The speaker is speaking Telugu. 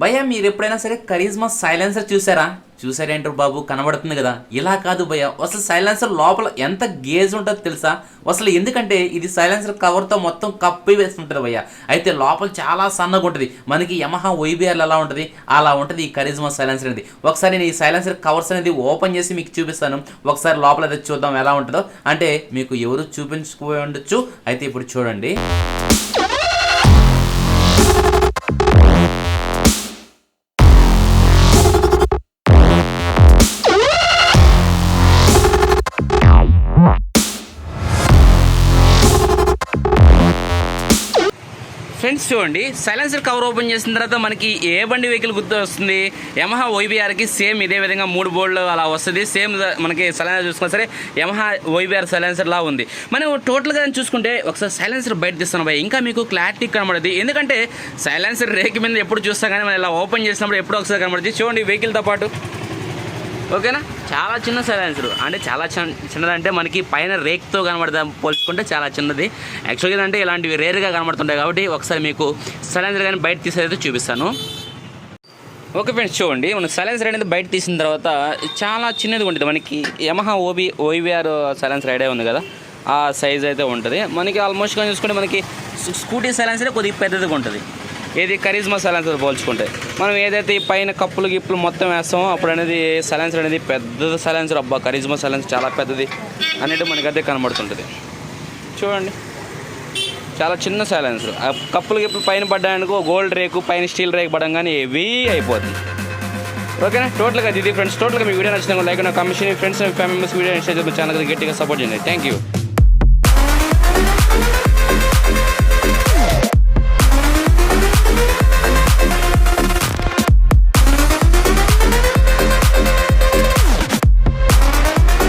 భయ్యా మీరు ఎప్పుడైనా సరే కరిజ్మా సైలెన్సర్ చూసారేంటారు బాబు, కనబడుతుంది కదా. ఇలా కాదు భయ్య, అసలు సైలెన్సర్ లోపల ఎంత గేజ్ ఉంటుందో తెలుసా అసలు. ఎందుకంటే ఇది సైలెన్సర్ కవర్తో మొత్తం కప్పి వేస్తుంటుంది భయ్య. అయితే లోపల చాలా సన్నగా ఉంటుంది. మనకి యమహా OBR ఎలా ఉంటుంది అలా ఉంటుంది ఈ కరిజ్మా సైలెన్సర్ అనేది. ఒకసారి నేను ఈ సైలెన్సర్ కవర్స్ అనేది ఓపెన్ చేసి మీకు చూపిస్తాను. ఒకసారి లోపల అయితే చూద్దాం ఎలా ఉంటుందో. అంటే మీకు ఎవరు చూపించుకుపోయి ఉండొచ్చు, అయితే ఇప్పుడు చూడండి. ఫ్రెండ్స్ చూడండి, సైలెన్సర్ కవర్ ఓపెన్ చేసిన తర్వాత మనకి ఏ బండి వెహికల్ గుర్తు వస్తుంది? యమహా OBRకి సేమ్ ఇదే విధంగా 3 బోర్డులు అలా వస్తుంది. సేమ్ మనకి సైలెన్సర్ చూసుకున్నా సరే యమహా OBR సైలెన్సర్ లా ఉంది. మనం టోటల్గా చూసుకుంటే ఒకసారి సైలెన్సర్ బయట తీస్తాను భయ్, ఇంకా మీకు క్లారిటీ కనబడుతుంది. ఎందుకంటే సైలెన్సర్ రేక్ మీద ఎప్పుడు చూస్తాం కానీ మనం ఇలా ఓపెన్ చేసినప్పుడు ఎప్పుడు ఒకసారి కనబడుతుంది. చూడండి వెహికల్తో పాటు, ఓకేనా. చాలా చిన్న సైలెన్సర్, అంటే చాలా చిన్నదంటే మనకి పైన రేక్తో కనబడతాం పోల్చుకుంటే చాలా చిన్నది. యాక్చువల్గా ఏంటంటే ఇలాంటివి రేర్గా కనబడుతుంటాయి కాబట్టి ఒకసారి మీకు సైలెన్సర్ కానీ బయట తీసేది చూపిస్తాను. ఓకే ఫ్రెండ్స్ చూడండి, మన సైలెన్సర్ అనేది బయట తీసిన తర్వాత చాలా చిన్నది ఉంటుంది. మనకి యమహా OBR సైలెన్సర్ ఐడియా ఉంది కదా, ఆ సైజ్ అయితే ఉంటుంది. మనకి ఆల్మోస్ట్ కానీ చూసుకుంటే మనకి స్కూటీ సైలెన్సర్ కొద్దిగా పెద్దదిగా ఉంటుంది. ఏది కరిజ్మా సైలెన్సర్ పోల్చుకుంటే మనం ఏదైతే ఈ పైన కప్పులు గిప్పులు మొత్తం వేస్తామో అప్పుడు అనేది సైలెన్సర్ అనేది పెద్ద సైలెన్సర్. అబ్బా కరిజ్మా సైలెన్సర్ చాలా పెద్దది అనేది మనకైతే కనబడుతుంటుంది. చూడండి చాలా చిన్న సైలెన్సర్. ఆ కప్పులు గిప్పులు పైన పడ్డానికి గోల్డ్ రేకు పైన స్టీల్ రేకు పడడం కానీ హెవీ అయిపోతుంది. ఓకేనా. టోటల్గా ఇది ఫ్రెండ్స్. టోటల్గా మీ వీడియో నచ్చిన like comment friends family members video channel గట్టిగా సపోర్ట్ చేయండి. Thank you.